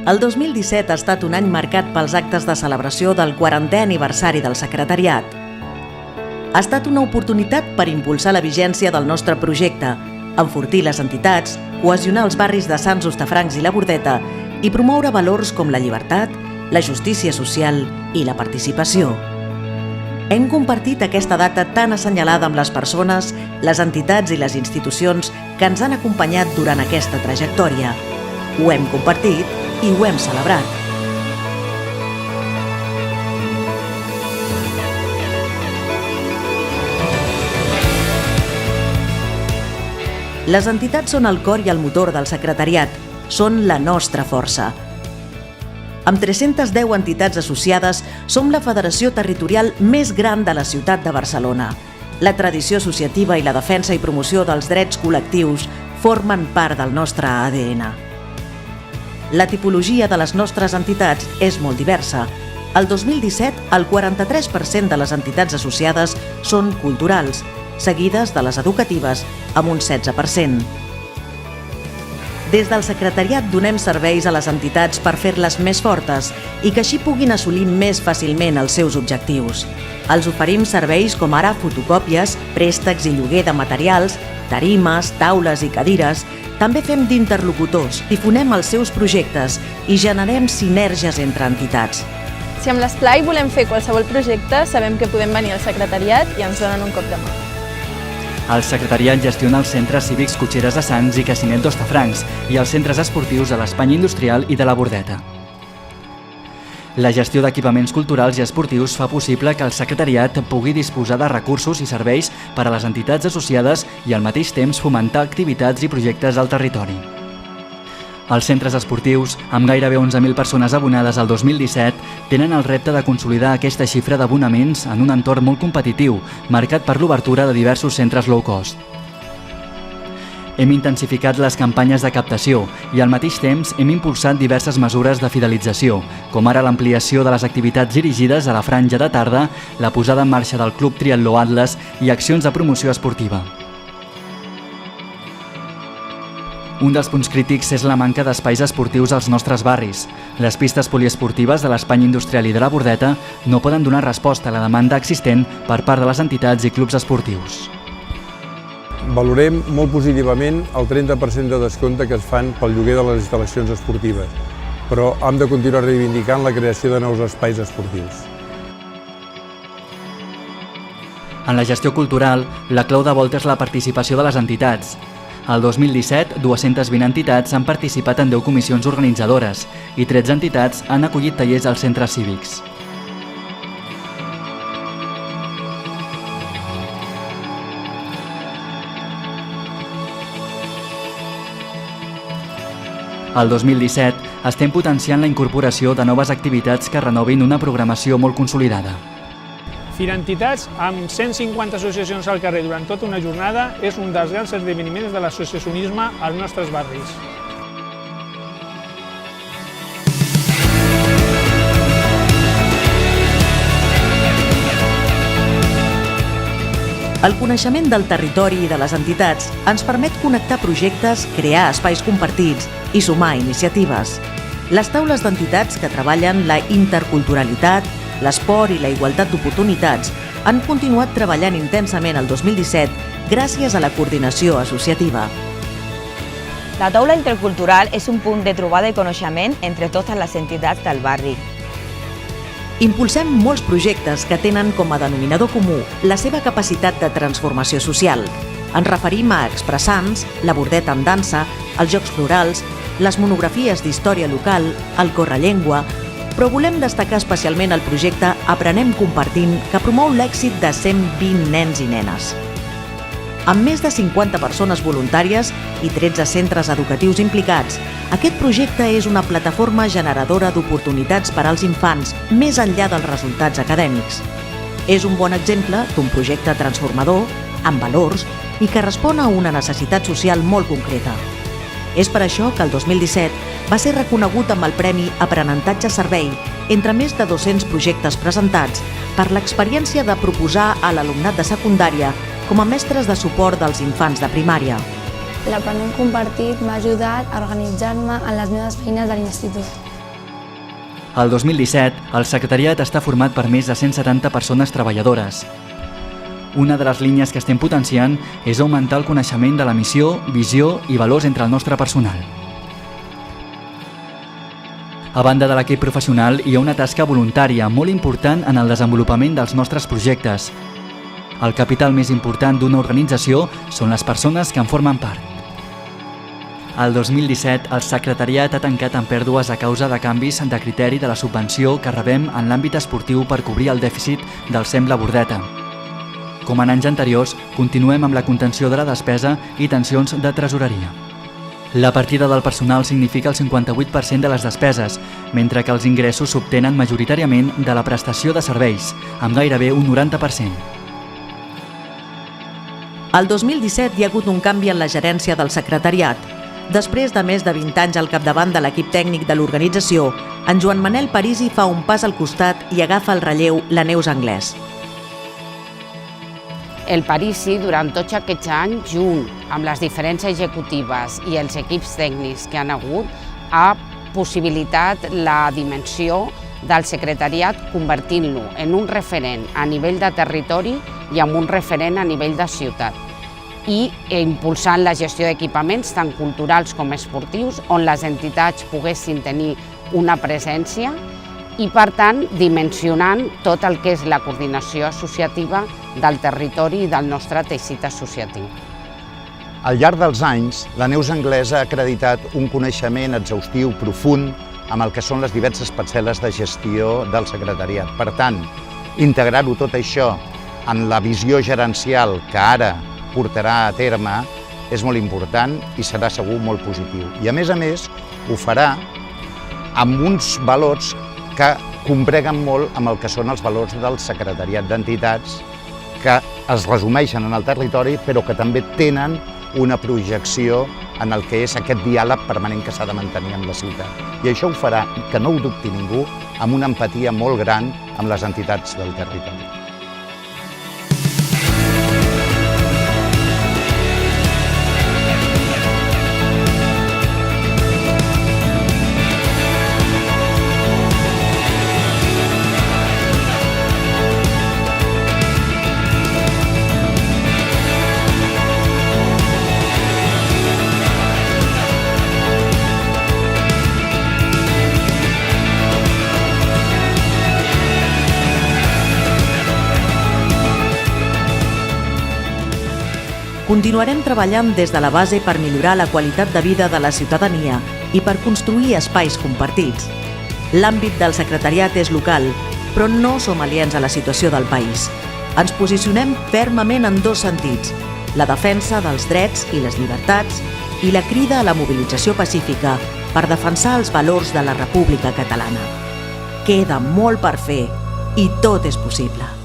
El 2017 ha estat un any marcat pels actes de celebració del 40è aniversari del secretariat. Ha estat una oportunitat per impulsar la vigència del nostre projecte, enfortir les entitats, cohesionar els barris de Sants, Hostafrancs i la Bordeta i promoure valors com la llibertat, la justícia social i la participació. Hem compartit aquesta data tan assenyalada amb les persones, les entitats i les institucions que ens han acompanyat durant aquesta trajectòria. Ho hem compartit i ho hem celebrat. Les entitats són el cor i el motor del secretariat, són la nostra força. Amb 310 entitats associades, som la federació territorial més gran de la ciutat de Barcelona. La tradició associativa i la defensa i promoció dels drets col·lectius formen part del nostre ADN. La tipologia de les nostres entitats és molt diversa. El 2017, el 43% de les entitats associades són culturals, seguides de les educatives, amb un 16%. Des del secretariat donem serveis a les entitats per fer-les més fortes i que així puguin assolir més fàcilment els seus objectius. Els oferim serveis com ara fotocòpies, préstecs i lloguer de materials, tarimes, taules i cadires. També fem d'interlocutors, difonem els seus projectes i generem sinergies entre entitats. Si amb l'Esplai volem fer qualsevol projecte, sabem que podem venir al secretariat i ens donen un cop de mà. El secretariat gestiona els centres cívics Cotxeres de Sants i Casinet d'Hostafrancs i els centres esportius de l'Espanya Industrial i de la Bordeta. La gestió d'equipaments culturals i esportius fa possible que el secretariat pugui disposar de recursos i serveis per a les entitats associades i al mateix temps fomentar activitats i projectes al territori. Els centres esportius, amb gairebé 11.000 persones abonades al 2017, tenen el repte de consolidar aquesta xifra d'abonaments en un entorn molt competitiu, marcat per l'obertura de diversos centres low cost. Hem intensificat les campanyes de captació i al mateix temps hem impulsat diverses mesures de fidelització, com ara l'ampliació de les activitats dirigides a la franja de tarda, la posada en marxa del Club Triatló Atlas i accions de promoció esportiva. Un dels punts crítics és la manca d'espais esportius als nostres barris. Les pistes poliesportives de l'Espanya Industrial i de la Bordeta no poden donar resposta a la demanda existent per part de les entitats i clubs esportius. Valorem molt positivament el 30% de descompte que es fan pel lloguer de les instal·lacions esportives, però hem de continuar reivindicant la creació de nous espais esportius. En la gestió cultural, la clau de volta és la participació de les entitats. El 2017, 220 entitats han participat en 10 comissions organitzadores i 13 entitats han acollit tallers als centres cívics. El 2017 estem potenciant la incorporació de noves activitats que renovin una programació molt consolidada. Fira Entitats, amb 150 associacions al carrer durant tota una jornada, és un dels grans esdeveniments de l'associacionisme als nostres barris. El coneixement del territori i de les entitats ens permet connectar projectes, crear espais compartits i sumar iniciatives. Les taules d'entitats que treballen la interculturalitat, l'esport i la igualtat d'oportunitats han continuat treballant intensament el 2017 gràcies a la coordinació associativa. La taula intercultural és un punt de trobada i coneixement entre totes les entitats del barri. Impulsem molts projectes que tenen com a denominador comú la seva capacitat de transformació social. Ens referim a Expressants, la Bordeta en dansa, els Jocs Florals, les monografies d'història local, el Correllengua, però volem destacar especialment el projecte Aprenem Compartint, que promou l'èxit de 120 nens i nenes. Amb més de 50 persones voluntàries i 13 centres educatius implicats, aquest projecte és una plataforma generadora d'oportunitats per als infants més enllà dels resultats acadèmics. És un bon exemple d'un projecte transformador, amb valors i que respon a una necessitat social molt concreta. És per això que el 2017 va ser reconegut amb el Premi Aprenentatge Servei entre més de 200 projectes presentats per l'experiència de proposar a l'alumnat de secundària com a mestres de suport dels infants de primària. L'Aprenem Compartit m'ha ajudat a organitzar-me en les meves feines de l'institut. Al 2017, el secretariat està format per més de 170 persones treballadores. Una de les línies que estem potenciant és augmentar el coneixement de la missió, visió i valors entre el nostre personal. A banda de l'equip professional, hi ha una tasca voluntària molt important en el desenvolupament dels nostres projectes. El capital més important d'una organització són les persones que en formen part. El 2017, el secretariat ha tancat amb pèrdues a causa de canvis de criteri de la subvenció que rebem en l'àmbit esportiu per cobrir el dèficit del SEM La Bordeta. Com en anys anteriors, continuem amb la contenció de la despesa i tensions de tresoreria. La partida del personal significa el 58% de les despeses, mentre que els ingressos s'obtenen majoritàriament de la prestació de serveis, amb gairebé un 90%. El 2017 hi ha hagut un canvi en la gerència del secretariat. Després de més de 20 anys al capdavant de l'equip tècnic de l'organització, en Joan Manel Parisi fa un pas al costat i agafa el relleu la Neus Anglès. El Parisi, durant tots aquests anys, junt amb les diferents executives i els equips tècnics que han hagut, ha possibilitat la dimensió del secretariat convertint-lo en un referent a nivell de territori i en un referent a nivell de ciutat, i impulsant la gestió d'equipaments tant culturals com esportius, on les entitats poguessin tenir una presència i, per tant, dimensionant tot el que és la coordinació associativa del territori i del nostre teixit associatiu. Al llarg dels anys, la Neus Anglès ha acreditat un coneixement exhaustiu profund amb el que són les diverses parcel·les de gestió del secretariat. Per tant, integrar-ho tot això en la visió gerencial que ara portarà a terme és molt important i serà segur molt positiu. I a més, ho farà amb uns valors que combreguen molt amb el que són els valors del secretariat d'entitats, que es resumeixen en el territori, però que també tenen una projecció en el que és aquest diàleg permanent que s'ha de mantenir amb la ciutat. I això ho farà, que no ho dubti ningú, amb una empatia molt gran amb les entitats del territori. Continuarem treballant des de la base per millorar la qualitat de vida de la ciutadania i per construir espais compartits. L'àmbit del secretariat és local, però no som aliens a la situació del país. Ens posicionem fermament en dos sentits: la defensa dels drets i les llibertats i la crida a la mobilització pacífica per defensar els valors de la República Catalana. Queda molt per fer i tot és possible.